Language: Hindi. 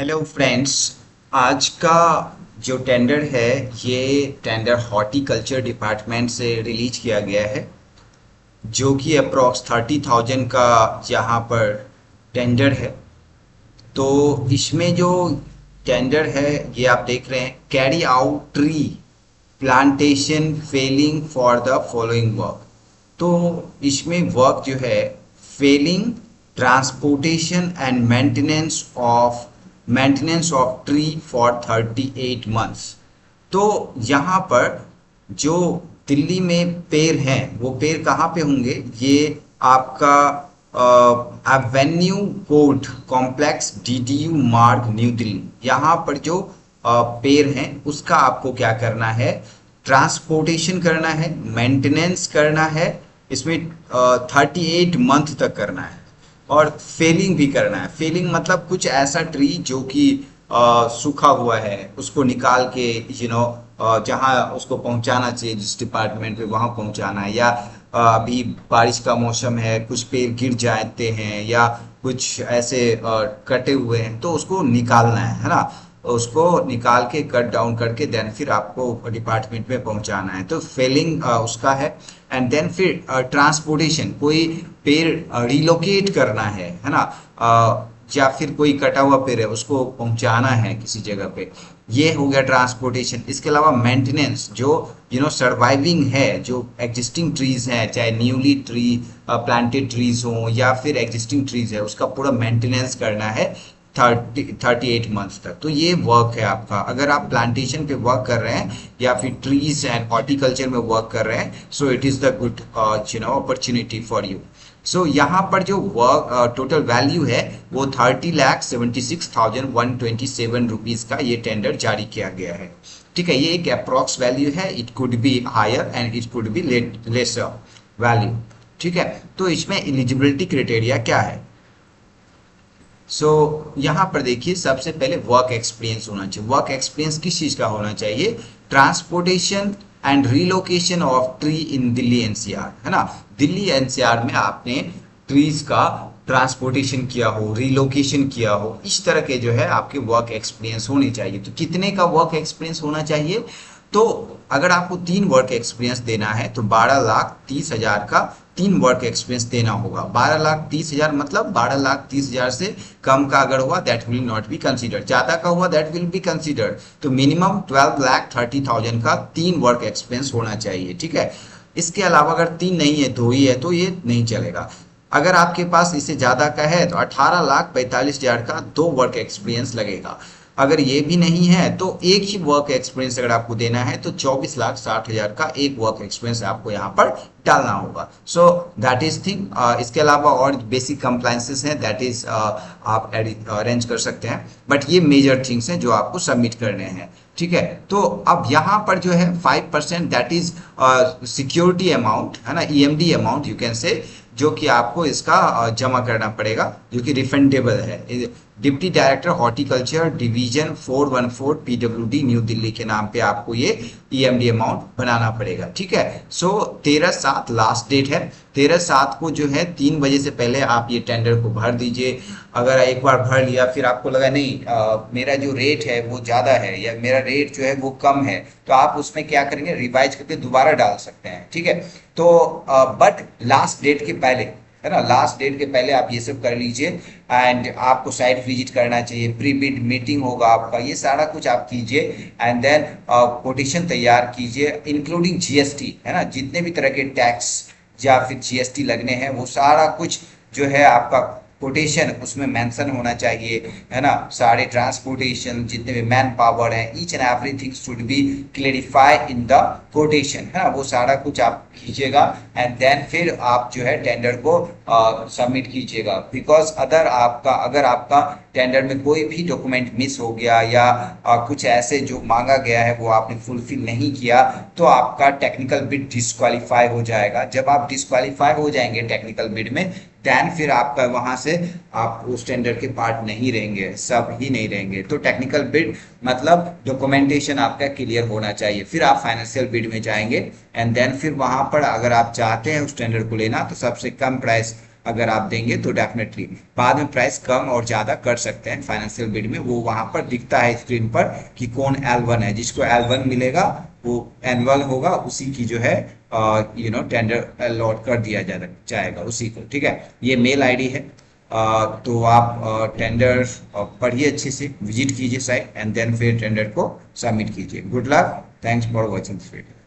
Hello friends. आज का जो टेंडर है ये टेंडर हॉर्टिकल्चर डिपार्टमेंट से रिलीज किया गया है, जो कि अप्रॉक्स 30,000 का यहाँ पर टेंडर है। तो इसमें जो टेंडर है ये आप देख रहे हैं, carry out tree plantation felling for the following work. तो इसमें वर्क जो है felling transportation and maintenance of tree for 38 months. तो यहाँ पर जो दिल्ली में पेड़ हैं वो पेड़ कहाँ पे होंगे, ये आपका एवेन्यू कोर्ट कॉम्प्लेक्स डीडीयू मार्ग न्यू दिल्ली, यहाँ पर जो पेड़ हैं उसका आपको क्या करना है, ट्रांसपोर्टेशन करना है, मेंटेनेंस करना है। इसमें 38 मंथ तक करना है और फेलिंग भी करना है। फेलिंग मतलब कुछ ऐसा ट्री जो कि सूखा हुआ है उसको निकाल के जहाँ उसको पहुंचाना चाहिए जिस डिपार्टमेंट पे वहां पहुंचाना है, या अभी बारिश का मौसम है कुछ पेड़ गिर जाते हैं या कुछ ऐसे कटे हुए हैं तो उसको निकालना है ना। उसको निकाल के कट डाउन करके देन फिर आपको डिपार्टमेंट में पहुंचाना है, तो फेलिंग उसका है। एंड देन फिर ट्रांसपोर्टेशन, कोई पेड़ रिलोकेट करना है ना, या फिर कोई कटा हुआ पेड़ है उसको पहुंचाना है किसी जगह पे, ये हो गया ट्रांसपोर्टेशन। इसके अलावा मेंटेनेंस, जो सर्वाइविंग है, जो एग्जिस्टिंग ट्रीज हैं, चाहे न्यूली ट्री प्लांटेड ट्रीज हो या फिर एग्जिस्टिंग ट्रीज है, उसका पूरा मेंटेनेंस करना है 38 मंथ्स तक। तो ये वर्क है आपका। अगर आप प्लांटेशन पे वर्क कर रहे हैं या फिर ट्रीज एंड हॉर्टिकल्चर में वर्क कर रहे हैं, so it is the good opportunity for you. So यहाँ पर जो वर्क टोटल वैल्यू है वो 30,76,127 रुपीज़ का ये टेंडर जारी किया गया है। ठीक है, ये एक अप्रॉक्स वैल्यू है, it could be higher and it could be lesser value. ठीक है, तो इसमें एलिजिबिलिटी क्राइटेरिया क्या है। यहाँ पर देखिए, सबसे पहले वर्क एक्सपीरियंस होना चाहिए। वर्क एक्सपीरियंस किस चीज़ का होना चाहिए, transportation and relocation of tree in Delhi NCR, है ना। दिल्ली एनसीआर में आपने ट्रीज का ट्रांसपोर्टेशन किया हो, रिलोकेशन किया हो, इस तरह के जो है आपके वर्क एक्सपीरियंस होने चाहिए। तो कितने का वर्क एक्सपीरियंस होना चाहिए, तो अगर आपको 3 वर्क एक्सपीरियंस देना है तो 12,30,000 का 3 वर्क एक्सपीरियंस देना होगा। 12,30,000 मतलब 12,30,000 से कम का अगर हुआ that will not be considered, ज़्यादा का हुआ दैट विल बी कंसीडर्ड। तो मिनिमम 12,30,000 का 3 वर्क एक्सपीरियंस होना चाहिए। ठीक है, इसके अलावा अगर 3 नहीं है 2 ही है तो ये नहीं चलेगा। अगर आपके पास इससे ज़्यादा का है तो 18,45,000 का 2 वर्क एक्सपीरियंस लगेगा। अगर ये भी नहीं है तो एक ही वर्क एक्सपीरियंस अगर आपको देना है तो 24,60,000 का एक वर्क एक्सपीरियंस आपको यहाँ पर डालना होगा। So that is thing. इसके अलावा और बेसिक कंप्लायंसेस हैं, दैट इज आप अरेंज कर सकते हैं, बट ये मेजर थिंग्स हैं जो आपको सबमिट करने हैं। ठीक है, तो अब यहाँ पर जो है 5% दैट इज सिक्योरिटी अमाउंट, है ना, EMD amount you can say, जो कि आपको इसका जमा करना पड़ेगा, जो कि रिफंडेबल है। Deputy director horticulture division 414 PWD new Delhi के नाम पे आपको ये ईएमडी अमाउंट बनाना पड़ेगा। ठीक है, सो 13/7 लास्ट डेट है। 13/7 को जो है 3 बजे से पहले आप ये टेंडर को भर दीजिए। अगर एक बार भर लिया फिर आपको लगा नहीं मेरा जो रेट है वो ज़्यादा है या मेरा रेट जो है वो कम है, तो आप उसमें क्या करेंगे, रिवाइज करके दोबारा डाल सकते हैं। ठीक है, तो बट लास्ट डेट के पहले, है ना, लास्ट डेट के पहले आप ये सब कर लीजिए। एंड आपको साइट विजिट करना चाहिए, प्री बिड मीटिंग होगा आपका, ये सारा कुछ आप कीजिए। एंड देन कोटेशन तैयार कीजिए इंक्लूडिंग जीएसटी, है ना, जितने भी तरह के टैक्स या फिर जीएसटी लगने हैं वो सारा कुछ जो है आपका कोटेशन उसमें मेंशन होना चाहिए, है ना। सारे ट्रांसपोर्टेशन जितने भी मैन पावर है, each and everything should be clarify in the quotation, है ना, वो सारा कुछ आप कीजिएगा। एंड देन फिर आप जो है टेंडर को सबमिट कीजिएगा। बिकॉज अगर आपका टेंडर में कोई भी डॉक्यूमेंट मिस हो गया या कुछ ऐसे जो मांगा गया है वो आपने फुलफिल नहीं किया तो आपका टेक्निकल बिड डिस्क्वालीफाई हो जाएगा। जब आप डिस्क्वालीफाई हो जाएंगे टेक्निकल बिड में, देन फिर आपका वहां से आप उस टेंडर के पार्ट नहीं रहेंगे, सब ही नहीं रहेंगे। तो टेक्निकल बिड मतलब डॉक्यूमेंटेशन आपका क्लियर होना चाहिए, फिर आप फाइनेंशियल बिड में जाएंगे। एंड देन फिर वहां पर अगर आप चाहते हैं उस टेंडर को लेना तो सबसे कम प्राइस अगर आप देंगे तो डेफिनेटली बाद में प्राइस कम और ज़्यादा कर सकते हैं फाइनेंशियल बिड में। वो वहाँ पर दिखता है स्क्रीन पर कि कौन L1 है, जिसको L1 मिलेगा वो एनुअल होगा, उसी की जो है टेंडर अलॉट कर दिया जाएगा उसी को। ठीक है, ये मेल आईडी है। तो आप टेंडर पढ़िए अच्छे से, विजिट कीजिए साइट एंड देन फिर टेंडर को सबमिट कीजिए। Good luck, thanks for watching this video.